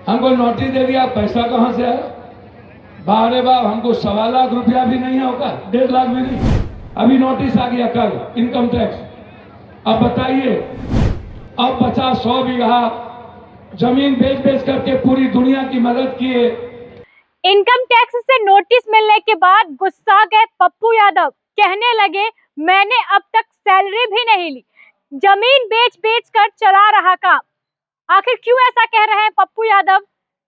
हमको नोटिस दे दिया, पैसा कहाँ से आया? बारे बाप, हमको 1.25 लाख रुपया भी नहीं है, होगा 1.5 लाख भी नहीं। अभी नोटिस आ गया कल इनकम टैक्स। अब बताइए, अब 50-100 बीघा जमीन बेच बेच करके पूरी दुनिया की मदद किए। इनकम टैक्स से नोटिस मिलने के बाद गुस्सा गए पप्पू यादव। कहने लगे, मैंने अब तक सैलरी भी नहीं ली, जमीन बेच बेच कर चला रहा काम। आखिर क्यों ऐसा कह रहे हैं पप्पू यादव,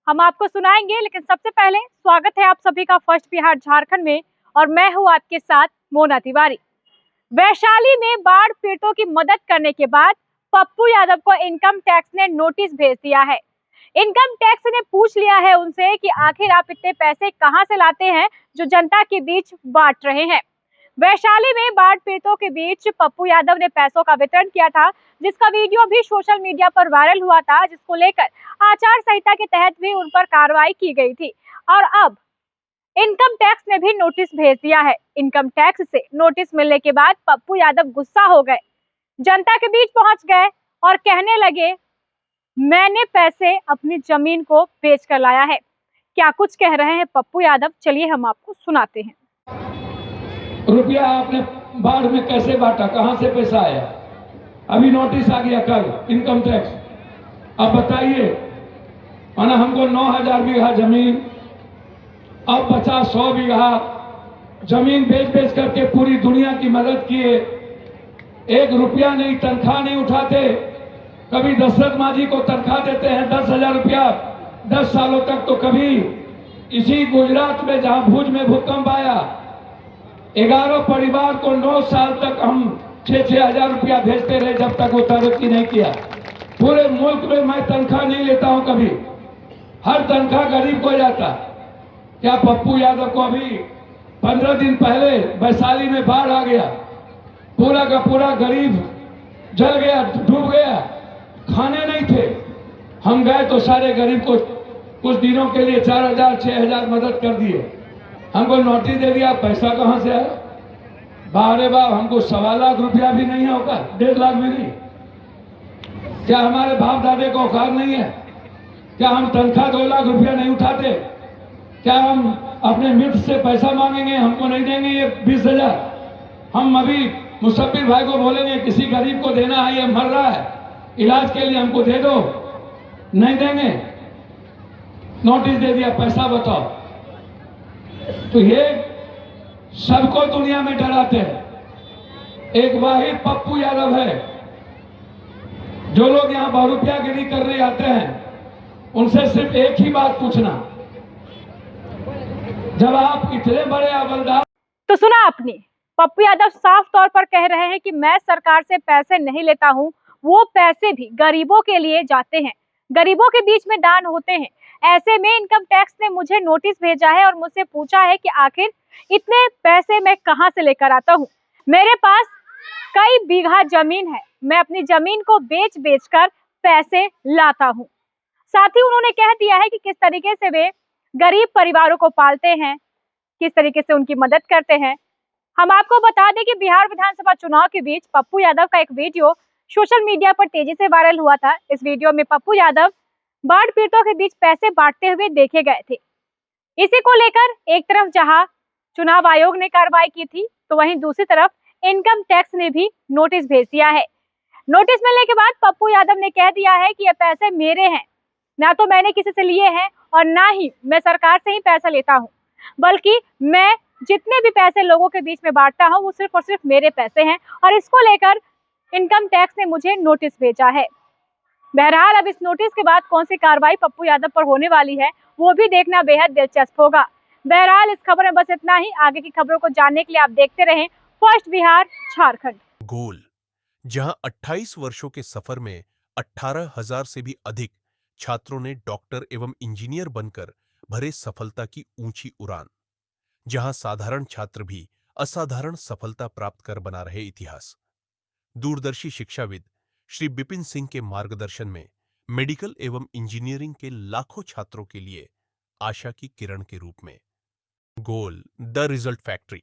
हम आपको सुनाएंगे। लेकिन सबसे पहले स्वागत है आप सभी का फर्स्ट बिहार झारखंड में, और मैं हूं आपके साथ मोना तिवारी। वैशाली में बाढ़ पीड़ितों की मदद करने के बाद पप्पू यादव को इनकम टैक्स ने नोटिस भेज दिया है। इनकम टैक्स ने पूछ लिया है उनसे कि आखिर आप इतने पैसे कहां से लाते हैं जो जनता के बीच बांट रहे हैं। वैशाली में बाढ़ पीड़ितों के बीच पप्पू यादव ने पैसों का वितरण किया था, जिसका वीडियो भी सोशल मीडिया पर वायरल हुआ था, जिसको लेकर आचार संहिता के तहत भी उन पर कार्रवाई की गई थी। और अब इनकम टैक्स ने भी नोटिस भेज दिया है। इनकम टैक्स से नोटिस मिलने के बाद पप्पू यादव गुस्सा हो गए, जनता के बीच पहुंच गए और कहने लगे, मैंने पैसे अपनी जमीन को बेच कर लाया है। क्या कुछ कह रहे हैं पप्पू यादव, चलिए हम आपको सुनाते हैं। रुपया आपने बाढ़ में कैसे बांटा, कहां से पैसा आया? अभी नोटिस आ गया कल इनकम टैक्स। अब बताइए, माना हमको 9,000 बीघा जमीन, अब 50-100 बीघा जमीन बेच बेच करके पूरी दुनिया की मदद किए। 1 रुपया नहीं, तनख्वाह नहीं उठाते। कभी दशरथ मांझी को तनख्वाह देते हैं 10,000 रुपया 10 सालों तक। तो कभी इसी गुजरात में जहां भुज में भूकंप आया, 11 परिवार को 9 साल तक हम 6-6 हजार रुपया भेजते रहे, जब तक वो तरक्की नहीं किया। पूरे मुल्क में मैं तनख्वाह नहीं लेता हूं कभी, हर तनख्वाह गरीब को जाता। क्या पप्पू यादव को अभी 15 दिन पहले वैशाली में बाढ़ आ गया, पूरा का पूरा गरीब जल गया, डूब गया, खाने नहीं थे। हम गए तो सारे गरीब को कुछ दिनों के लिए 4,000-6,000 मदद कर दिए। हमको नोटिस दे दिया, पैसा कहां से आया? बारे बाप, हमको 1.25 लाख रुपया भी नहीं है, होगा 1.5 लाख भी नहीं। क्या हमारे बाप दादे को औकात नहीं है? क्या हम तनख्वाह 2 लाख रुपया नहीं उठाते? क्या हम अपने मित्र से पैसा मांगेंगे, हमको नहीं देंगे ये 20,000? हम अभी मुसब्बिर भाई को बोलेंगे किसी गरीब को देना है, ये मर रहा है, इलाज के लिए हमको दे दो, नहीं देंगे। नोटिस दे दिया, पैसा बताओ। तो ये सबको दुनिया में डराते हैं। एक वाहिद पप्पू यादव है। जो लोग यहां बहुरूपियागिरी करने आते हैं, उनसे सिर्फ एक ही बात पूछना, जब आप इतने बड़े हवलदार। तो सुना आपने, पप्पू यादव साफ तौर पर कह रहे हैं कि मैं सरकार से पैसे नहीं लेता हूं, वो पैसे भी गरीबों के लिए जाते हैं, गरीबों के बीच में दान होते हैं। ऐसे में इनकम टैक्स ने मुझे नोटिस भेजा है और मुझसे पूछा है कि आखिर इतने पैसे मैं कहां से लेकर आता हूं। मेरे पास कई बीघा जमीन है, मैं अपनी जमीन को बेच बेच कर पैसे लाता हूं। साथ ही उन्होंने कह दिया है कि किस तरीके से वे गरीब परिवारों को पालते हैं, किस तरीके से उनकी मदद करते हैं। हम आपको बता दें कि बिहार विधानसभा चुनाव के बीच पप्पू यादव का एक वीडियो सोशल मीडिया पर तेजी से वायरल हुआ था। इस वीडियो में पप्पू यादव बाढ़ पीड़ितों के बीच पैसे बांटते हुए देखे गए थे। इसी को लेकर एक तरफ जहां चुनाव आयोग ने कार्रवाई की थी, तो वहीं दूसरी तरफ इनकम टैक्स ने भी नोटिस भेज दिया है। नोटिस मिलने के बाद पप्पू यादव ने कह दिया है कि ये पैसे मेरे हैं, ना तो मैंने किसी से लिए हैं और ना ही मैं सरकार से ही पैसा लेता हूं, बल्कि मैं जितने भी पैसे लोगों के बीच में बांटता हूं वो सिर्फ और सिर्फ मेरे पैसे हैं, और इसको लेकर इनकम टैक्स ने मुझे नोटिस भेजा है। बहरहाल अब इस नोटिस के बाद कौन सी कार्रवाई पप्पू यादव पर होने वाली है, वो भी देखना बेहद दिलचस्प होगा। बहरहाल इस खबर में बस इतना ही। आगे की खबरों को जानने के लिए आप देखते रहें फर्स्ट बिहार झारखंड। गोल, जहां 28 वर्षों के सफर में 18,000 से भी अधिक छात्रों ने डॉक्टर एवं इंजीनियर बनकर भरे सफलता की ऊंची उड़ान, जहां साधारण छात्र भी असाधारण सफलता प्राप्त कर बना रहे इतिहास। दूरदर्शी शिक्षाविद श्री बिपिन सिंह के मार्गदर्शन में मेडिकल एवं इंजीनियरिंग के लाखों छात्रों के लिए आशा की किरण के रूप में। गोल, द रिजल्ट फैक्ट्री।